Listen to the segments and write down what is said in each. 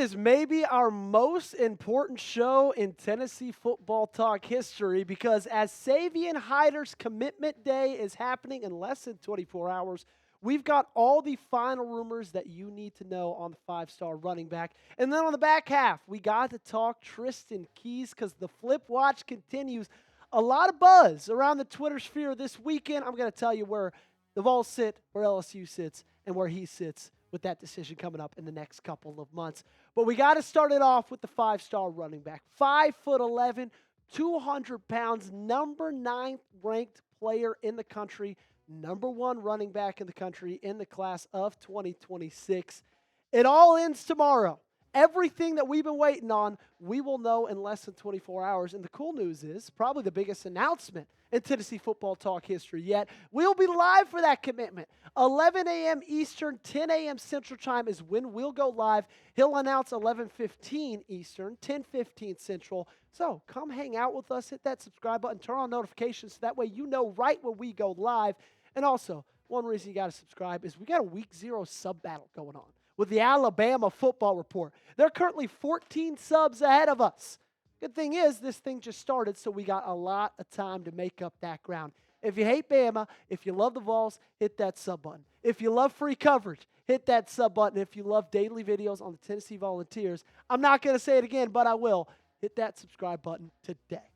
is maybe our most important show in Tennessee football talk history because as Savion Hiter's commitment day is happening in less than 24 hours, we've got all the final rumors that you need to know on the five-star running back. And then on the back half, we got to talk Tristen Keys because the flip watch continues. A lot of buzz around the Twitter sphere this weekend. I'm going to tell you where the Vols sit, where LSU sits, and where he sits with that decision coming up in the next couple of months. But we got to start it off with the five-star running back. 5'11", 200 pounds, number 9 ranked player in the country, number 1 running back in the country in the class of 2026. It all ends tomorrow. Everything that we've been waiting on, we will know in less than 24 hours. And the cool news is, probably the biggest announcement in Tennessee football talk history yet, we'll be live for that commitment. 11 a.m. Eastern, 10 a.m. Central Time is when we'll go live. He'll announce 11:15 Eastern, 10:15 Central. So come hang out with us, hit that subscribe button, turn on notifications so that way you know right when we go live. And also, one reason you got to subscribe is we got a Week 0 sub battle going on with the Alabama Football Report. They're currently 14 subs ahead of us. Good thing is, this thing just started, so we got a lot of time to make up that ground. If you hate Bama, if you love the Vols, hit that sub button. If you love free coverage, hit that sub button. If you love daily videos on the Tennessee Volunteers, I'm not going to say it again, but I will. Hit that subscribe button today.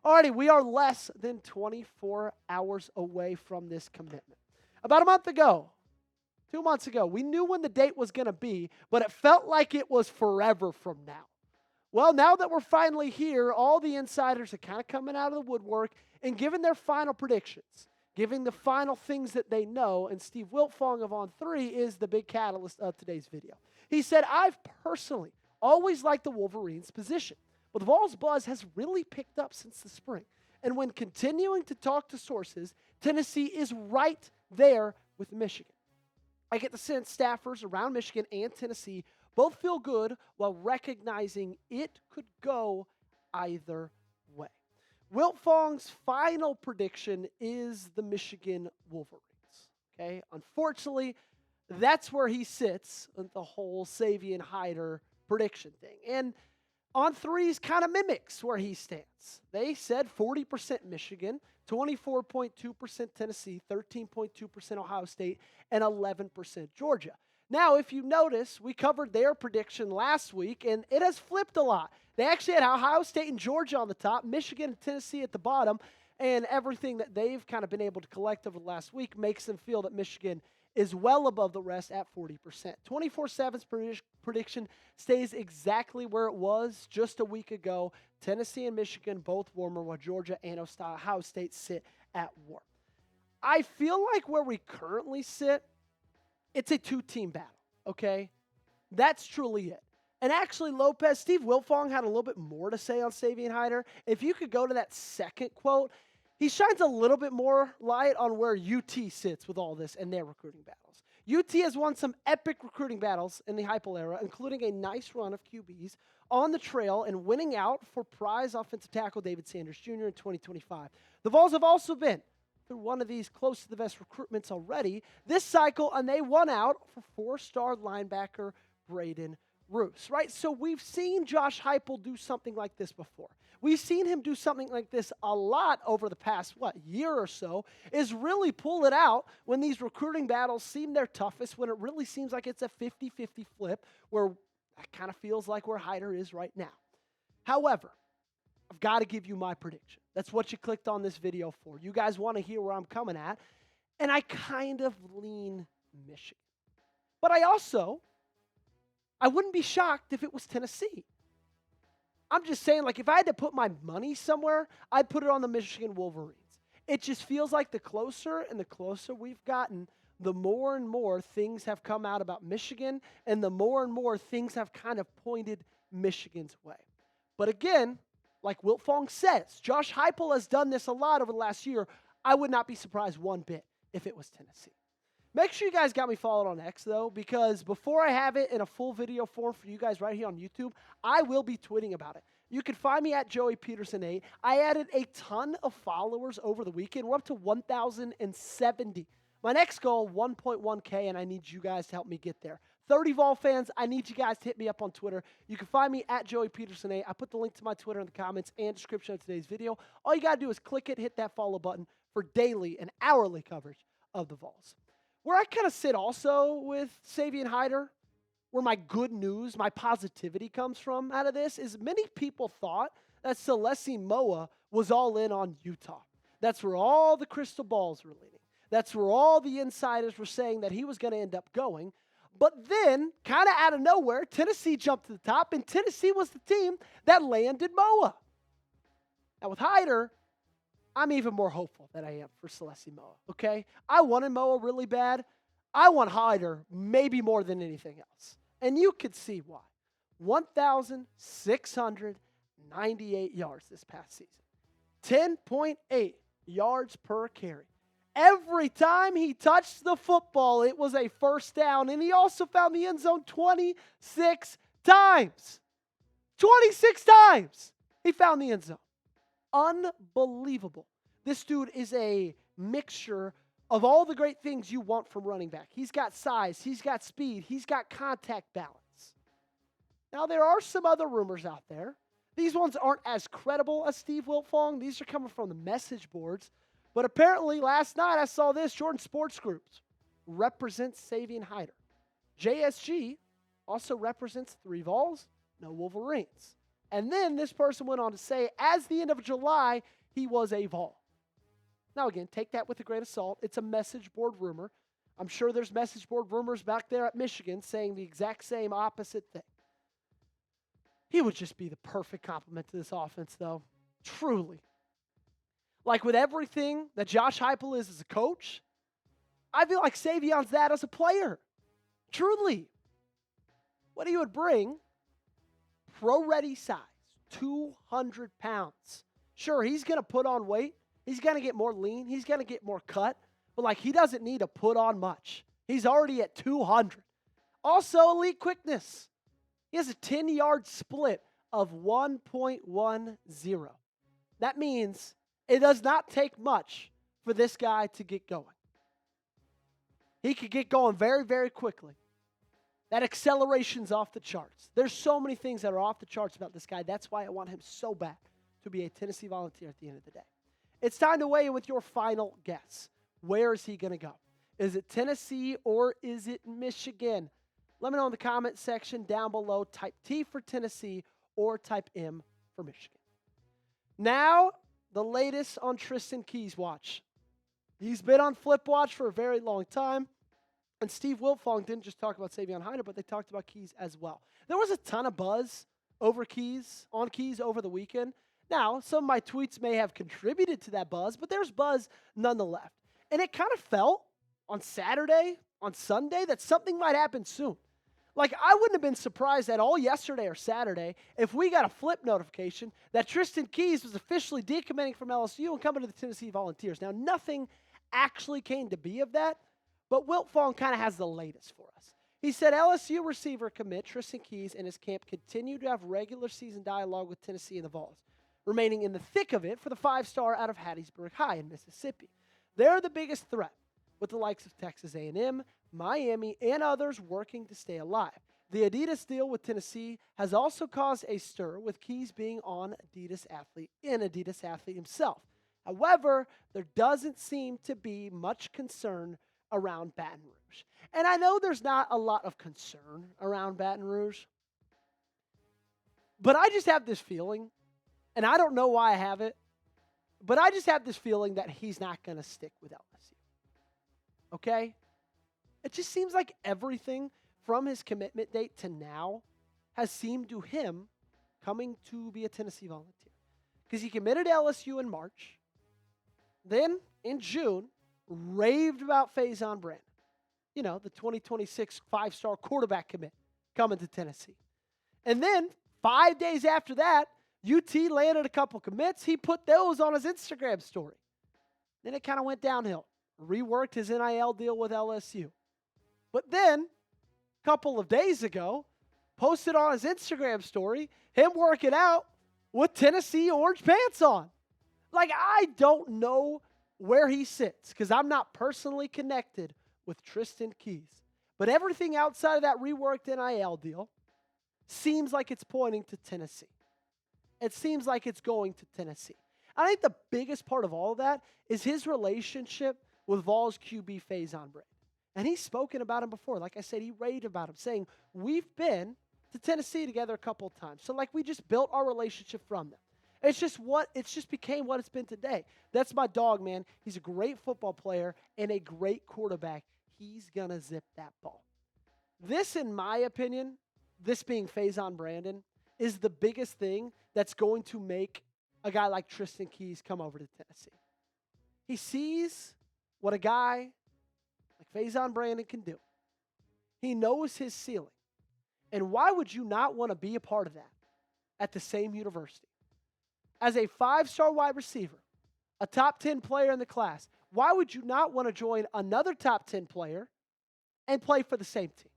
Alrighty, we are less than 24 hours away from this commitment. About a month ago, 2 months ago, we knew when the date was going to be, but it felt like it was forever from now. Well, now that we're finally here, all the insiders are kind of coming out of the woodwork and giving their final predictions, giving the final things that they know, and Steve Wiltfong of On3 is the big catalyst of today's video. He said, I've personally always liked the Wolverines' position, but the Vols' buzz has really picked up since the spring. And when continuing to talk to sources, Tennessee is right there with Michigan. I get the sense staffers around Michigan and Tennessee both feel good while recognizing it could go either way. Wiltfong's final prediction is the Michigan Wolverines. Okay, unfortunately, that's where he sits with the whole Savion Hiter prediction thing. And On3's kind of mimics where he stands. They said 40% Michigan, 24.2% Tennessee, 13.2% Ohio State, and 11% Georgia. Now, if you notice, we covered their prediction last week, and it has flipped a lot. They actually had Ohio State and Georgia on the top, Michigan and Tennessee at the bottom, and everything that they've kind of been able to collect over the last week makes them feel that Michigan is well above the rest at 40%. 24/7's prediction stays exactly where it was just a week ago. Tennessee and Michigan both warmer, while Georgia and Ohio State sit at warm. I feel like where we currently sit, it's a two-team battle, okay? That's truly it. And actually, Steve Wiltfong had a little bit more to say on Savion Hiter. If you could go to that second quote, he shines a little bit more light on where UT sits with all this and their recruiting battles. UT has won some epic recruiting battles in the Heupel era, including a nice run of QBs on the trail and winning out for prize offensive tackle David Sanders Jr. in 2025. The Vols have also been through one of these close to the best recruitments already this cycle, and they won out for 4-star linebacker Braden Roos, right? So we've seen Josh Heupel do something like this before. We've seen him do something like this a lot over the past, year or so, is really pull it out when these recruiting battles seem their toughest, when it really seems like it's a 50-50 flip, where that kind of feels like where Hiter is right now. However, I've got to give you my prediction. That's what you clicked on this video for. You guys want to hear where I'm coming at, and I kind of lean Michigan. But I wouldn't be shocked if it was Tennessee. I'm just saying, if I had to put my money somewhere, I'd put it on the Michigan Wolverines. It just feels like the closer and the closer we've gotten, the more and more things have come out about Michigan, and the more and more things have kind of pointed Michigan's way. But again, like Wiltfong says, Josh Heupel has done this a lot over the last year. I would not be surprised one bit if it was Tennessee. Make sure you guys got me followed on X, though, because before I have it in a full video form for you guys right here on YouTube, I will be tweeting about it. You can find me at Joey Petersen 8. I added a ton of followers over the weekend. We're up to 1,070. My next goal, 1.1K, and I need you guys to help me get there. 30 Vol fans, I need you guys to hit me up on Twitter. You can find me at Joey Petersen 8. I put the link to my Twitter in the comments and description of today's video. All you got to do is click it, hit that follow button for daily and hourly coverage of the Vols. Where I kind of sit also with Savion Hiter, where my good news, my positivity comes from out of this, is many people thought that Salesi Moa was all in on Utah. That's where all the crystal balls were leaning. That's where all the insiders were saying that he was going to end up going. But then, kind of out of nowhere, Tennessee jumped to the top, and Tennessee was the team that landed Moa. Now, with Hiter, I'm even more hopeful than I am for Salesi Moa, okay? I wanted Moa really bad. I want Hiter maybe more than anything else. And you could see why. 1,698 yards this past season. 10.8 yards per carry. Every time he touched the football, it was a first down. And he also found the end zone 26 times. 26 times he found the end zone. Unbelievable. This dude is a mixture of all the great things you want from running back. He's got size. He's got speed. He's got contact balance. Now, there are some other rumors out there. These ones aren't as credible as Steve Wiltfong. These are coming from the message boards. But apparently, last night I saw this. Jordan Sports Groups represents Savion Hiter. JSG also represents 3 Vols, no Wolverines. And then this person went on to say, as the end of July, he was a Vol. Now, again, take that with a grain of salt. It's a message board rumor. I'm sure there's message board rumors back there at Michigan saying the exact same opposite thing. He would just be the perfect complement to this offense, though. Truly. Like with everything that Josh Heupel is as a coach, I feel like Savion's that as a player. Truly. What he would bring, pro-ready size, 200 pounds. Sure, he's going to put on weight. He's going to get more lean. He's going to get more cut. But, like, he doesn't need to put on much. He's already at 200. Also, elite quickness. He has a 10-yard split of 1.10. That means it does not take much for this guy to get going. He could get going very, very quickly. That acceleration's off the charts. There's so many things that are off the charts about this guy. That's why I want him so bad to be a Tennessee Volunteer at the end of the day. It's time to weigh in with your final guess. Where is he going to go? Is it Tennessee or is it Michigan? Let me know in the comment section down below. Type T for Tennessee or type M for Michigan. Now, the latest on Tristan Keys watch. He's been on Flip Watch for a very long time. And Steve Wiltfong didn't just talk about Savion Hiter, but they talked about Keys as well. There was a ton of buzz over Keys over the weekend. Now, some of my tweets may have contributed to that buzz, but there's buzz nonetheless. And it kind of felt on Saturday, on Sunday, that something might happen soon. Like, I wouldn't have been surprised at all yesterday or Saturday if we got a flip notification that Tristan Keys was officially decommitting from LSU and coming to the Tennessee Volunteers. Now, nothing actually came to be of that, but Wiltfong kind of has the latest for us. He said LSU receiver commit Tristan Keys and his camp continue to have regular season dialogue with Tennessee and the Vols, remaining in the thick of it for the 5-star out of Hattiesburg High in Mississippi. They're the biggest threat, with the likes of Texas A&M, Miami, and others working to stay alive. The Adidas deal with Tennessee has also caused a stir, with Keys being an Adidas athlete himself. However, there doesn't seem to be much concern around Baton Rouge. And I know there's not a lot of concern around Baton Rouge, but I just have this feeling, and I don't know why I have it, but I just have this feeling that he's not going to stick with LSU. Okay? It just seems like everything from his commitment date to now has seemed to him coming to be a Tennessee Volunteer. Because he committed to LSU in March. Then, in June, raved about Faison Brandon. You know, the 2026 5-star quarterback commit coming to Tennessee. And then, 5 days after that, UT landed a couple commits. He put those on his Instagram story. Then it kind of went downhill. Reworked his NIL deal with LSU. But then, a couple of days ago, posted on his Instagram story him working out with Tennessee orange pants on. Like, I don't know where he sits because I'm not personally connected with Tristan Keys. But everything outside of that reworked NIL deal seems like it's pointing to Tennessee. It seems like it's going to Tennessee. I think the biggest part of all of that is his relationship with Vols QB Savion Hiter. And he's spoken about him before. Like I said, he raved about him, saying, we've been to Tennessee together a couple of times. So, like, we just built our relationship from them. It's just became what it's been today. That's my dog, man. He's a great football player and a great quarterback. He's going to zip that ball. This, in my opinion, this being Faison Brandon, is the biggest thing that's going to make a guy like Tristen Keys come over to Tennessee. He sees what a guy like Faison Brandon can do. He knows his ceiling. And why would you not want to be a part of that at the same university? As a 5-star wide receiver, a top 10 player in the class, why would you not want to join another top 10 player and play for the same team?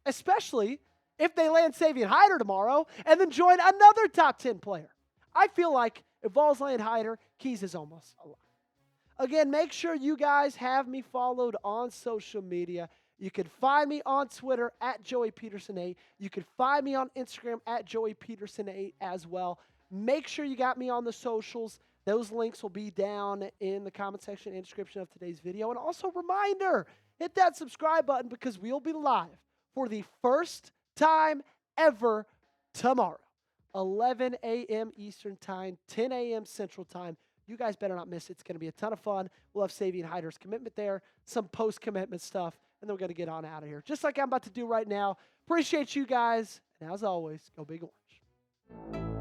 Especially if they land Savion Hiter tomorrow and then join another top 10 player. I feel like if Vols land Hiter, Keys is almost a lock. Again, make sure you guys have me followed on social media. You can find me on Twitter at Joey Petersen 8. You can find me on Instagram at Joey Petersen 8 as well. Make sure you got me on the socials. Those links will be down in the comment section and description of today's video. And also, reminder, hit that subscribe button because we'll be live for the first time ever tomorrow. 11 a.m. Eastern Time, 10 a.m. Central Time. You guys better not miss it. It's going to be a ton of fun. We'll have Savion Hiter's commitment there, some post-commitment stuff, and then we're going to get on out of here, just like I'm about to do right now. Appreciate you guys, and as always, go Big Orange.